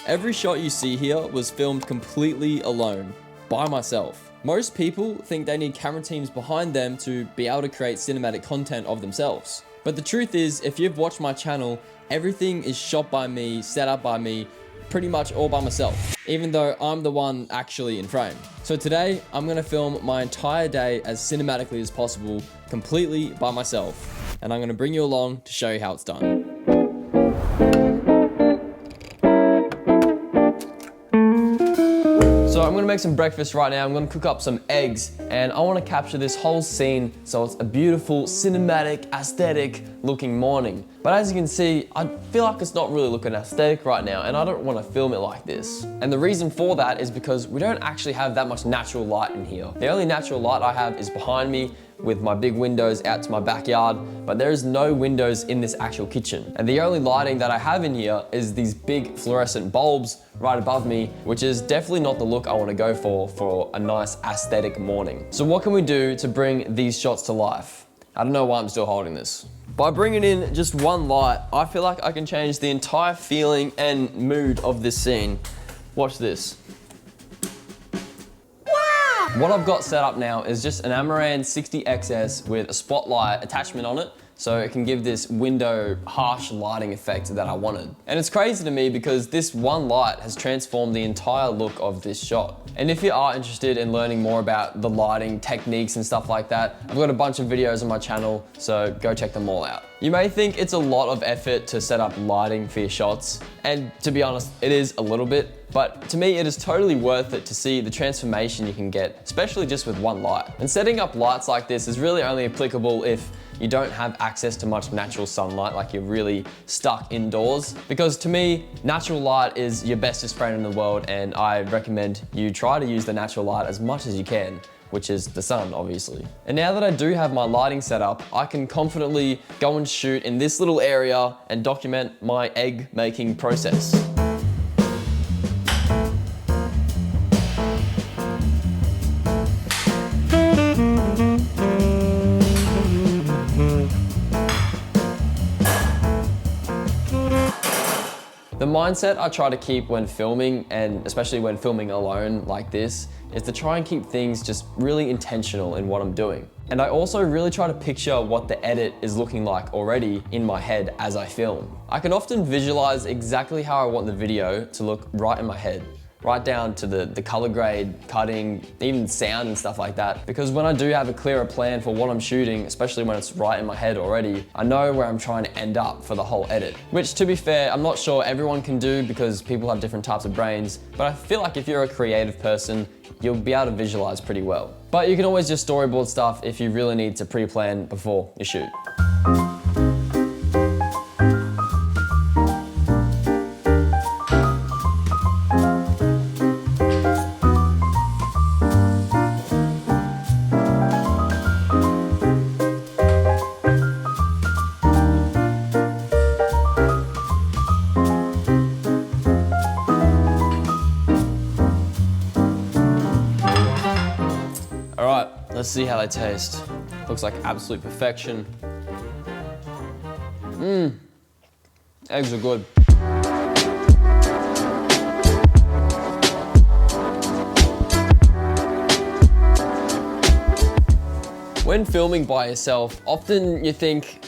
Every shot you see here was filmed completely alone, by myself. Most people think they need camera teams behind them to be able to create cinematic content of themselves. But the truth is, if you've watched my channel, everything is shot by me, set up by me, pretty much all by myself, even though I'm the one actually in frame. So today, I'm gonna film my entire day as cinematically as possible, completely by myself. And I'm gonna bring you along to show you how it's done. So I'm gonna make some breakfast right now. I'm gonna cook up some eggs and I wanna capture this whole scene so it's a beautiful, cinematic, aesthetic looking morning. But as you can see, I feel like it's not really looking aesthetic right now and I don't wanna film it like this. And the reason for that is because we don't actually have that much natural light in here. The only natural light I have is behind me with my big windows out to my backyard, but there is no windows in this actual kitchen. And the only lighting that I have in here is these big fluorescent bulbs right above me, which is definitely not the look I want to go for a nice aesthetic morning. So what can we do to bring these shots to life? I don't know why I'm still holding this. By bringing in just one light, I feel like I can change the entire feeling and mood of this scene. Watch this. What I've got set up now is just an Amaran 60XS with a spotlight attachment on it, so it can give this window harsh lighting effect that I wanted. And it's crazy to me because this one light has transformed the entire look of this shot. And if you are interested in learning more about the lighting techniques and stuff like that, I've got a bunch of videos on my channel, so go check them all out. You may think it's a lot of effort to set up lighting for your shots, and to be honest, it is a little bit, but to me it is totally worth it to see the transformation you can get, especially just with one light. And setting up lights like this is really only applicable if you don't have access to much natural sunlight, like you're really stuck indoors. Because to me, natural light is your bestest friend in the world, and I recommend you try to use the natural light as much as you can, which is the sun, obviously. And now that I do have my lighting set up, I can confidently go and shoot in this little area and document my egg making process. The mindset I try to keep when filming, and especially when filming alone like this, is to try and keep things just really intentional in what I'm doing. And I also really try to picture what the edit is looking like already in my head as I film. I can often visualize exactly how I want the video to look right in my head, right down to the color grade, cutting, even sound and stuff like that. Because when I do have a clearer plan for what I'm shooting, especially when it's right in my head already, I know where I'm trying to end up for the whole edit. Which, to be fair, I'm not sure everyone can do because people have different types of brains, but I feel like if you're a creative person, you'll be able to visualize pretty well. But you can always just storyboard stuff if you really need to pre-plan before you shoot. Let's see how they taste. Looks like absolute perfection. Eggs are good. When filming by yourself, often you think,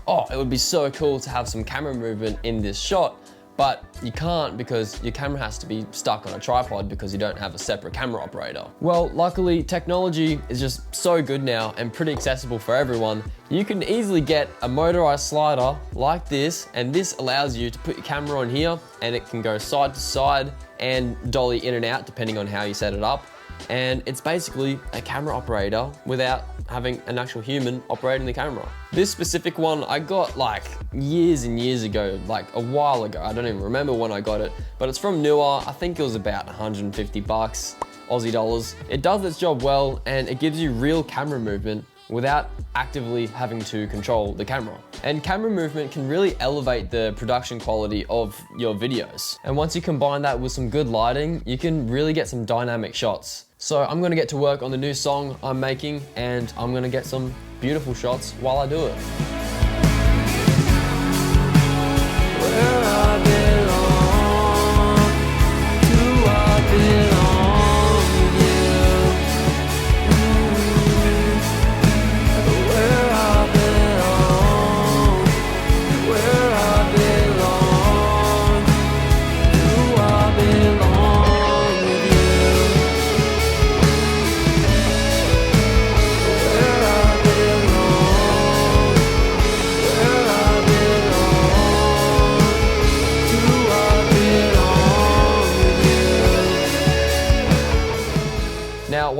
oh, it would be so cool to have some camera movement in this shot, but you can't because your camera has to be stuck on a tripod because you don't have a separate camera operator. Well, luckily, technology is just so good now and pretty accessible for everyone. You can easily get a motorized slider like this, and this allows you to put your camera on here and it can go side to side and dolly in and out depending on how you set it up. And it's basically a camera operator without having an actual human operating the camera. This specific one I got like years and years ago, like a while ago. I don't even remember when I got it, but it's from Newer. I think it was about 150 bucks, Aussie dollars. It does its job well and it gives you real camera movement without actively having to control the camera. And camera movement can really elevate the production quality of your videos. And once you combine that with some good lighting, you can really get some dynamic shots. So I'm gonna get to work on the new song I'm making, and I'm gonna get some beautiful shots while I do it. Where I belong,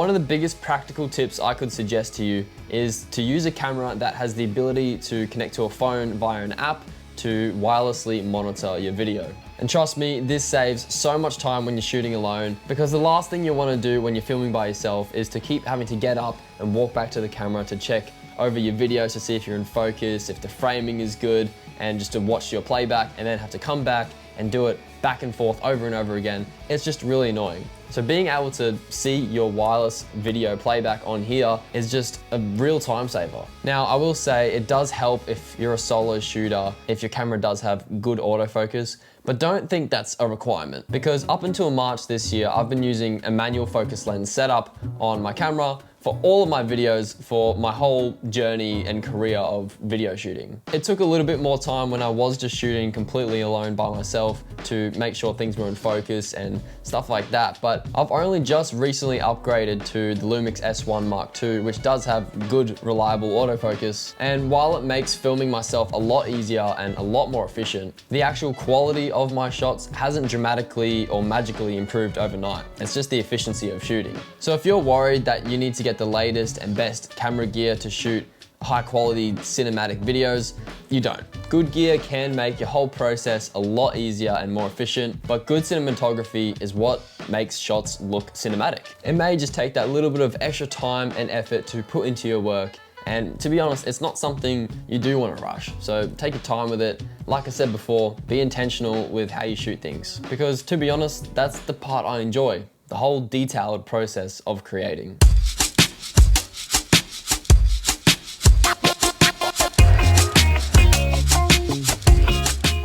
one of the biggest practical tips I could suggest to you is to use a camera that has the ability to connect to a phone via an app to wirelessly monitor your video. And trust me, this saves so much time when you're shooting alone, because the last thing you want to do when you're filming by yourself is to keep having to get up and walk back to the camera to check over your videos to see if you're in focus, if the framing is good, and just to watch your playback and then have to come back and do it back and forth over and over again. It's just really annoying. So being able to see your wireless video playback on here is just a real time saver. Now, I will say it does help if you're a solo shooter, if your camera does have good autofocus, but don't think that's a requirement, because up until March this year, I've been using a manual focus lens setup on my camera for all of my videos for my whole journey and career of video shooting. It took a little bit more time when I was just shooting completely alone by myself to make sure things were in focus and stuff like that, but I've only just recently upgraded to the Lumix S1 Mark II, which does have good, reliable autofocus. And while it makes filming myself a lot easier and a lot more efficient, the actual quality of my shots hasn't dramatically or magically improved overnight. It's just the efficiency of shooting. So if you're worried that you need to get the latest and best camera gear to shoot high quality cinematic videos, you don't. Good gear can make your whole process a lot easier and more efficient, but good cinematography is what makes shots look cinematic. It may just take that little bit of extra time and effort to put into your work, and to be honest, it's not something you do want to rush. So take your time with it. Like I said before, be intentional with how you shoot things, because to be honest, that's the part I enjoy, the whole detailed process of creating.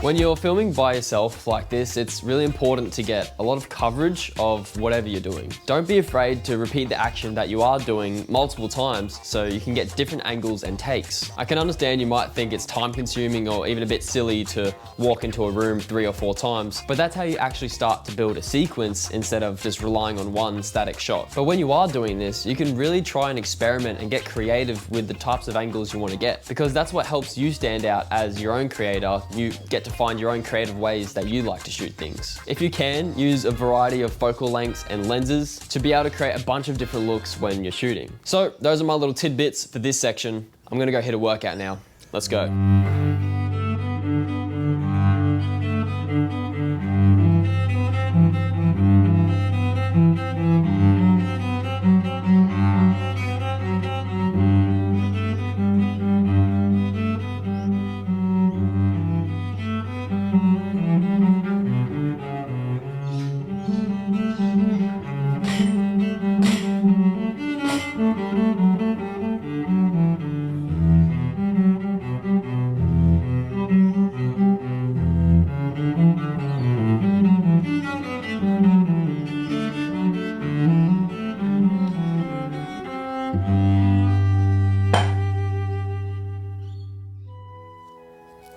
When you're filming by yourself like this, it's really important to get a lot of coverage of whatever you're doing. Don't be afraid to repeat the action that you are doing multiple times so you can get different angles and takes. I can understand you might think it's time consuming or even a bit silly to walk into a room 3 or 4 times, but that's how you actually start to build a sequence instead of just relying on one static shot. But when you are doing this, you can really try and experiment and get creative with the types of angles you want to get, because that's what helps you stand out as your own creator. You get to find your own creative ways that you like to shoot things. If you can, use a variety of focal lengths and lenses to be able to create a bunch of different looks when you're shooting. So those are my little tidbits for this section. I'm gonna go hit a workout now. Let's go.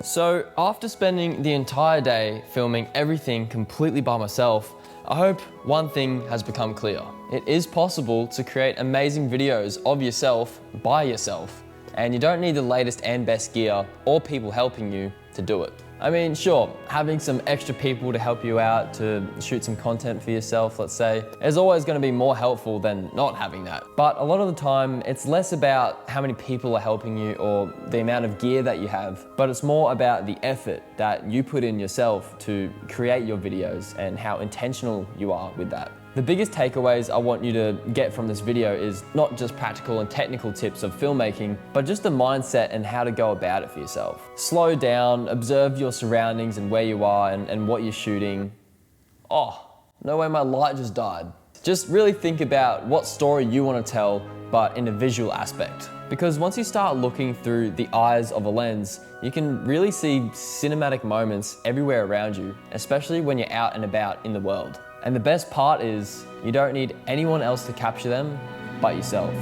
So after spending the entire day filming everything completely by myself, I hope one thing has become clear. It is possible to create amazing videos of yourself by yourself, and you don't need the latest and best gear or people helping you to do it. I mean, sure, having some extra people to help you out to shoot some content for yourself, let's say, is always going to be more helpful than not having that. But a lot of the time, it's less about how many people are helping you or the amount of gear that you have, but it's more about the effort that you put in yourself to create your videos and how intentional you are with that. The biggest takeaways I want you to get from this video is not just practical and technical tips of filmmaking, but just the mindset and how to go about it for yourself. Slow down, observe your surroundings and where you are and what you're shooting. Oh, no way, my light just died. Just really think about what story you want to tell, but in a visual aspect. Because once you start looking through the eyes of a lens, you can really see cinematic moments everywhere around you, especially when you're out and about in the world. And the best part is, you don't need anyone else to capture them but yourself.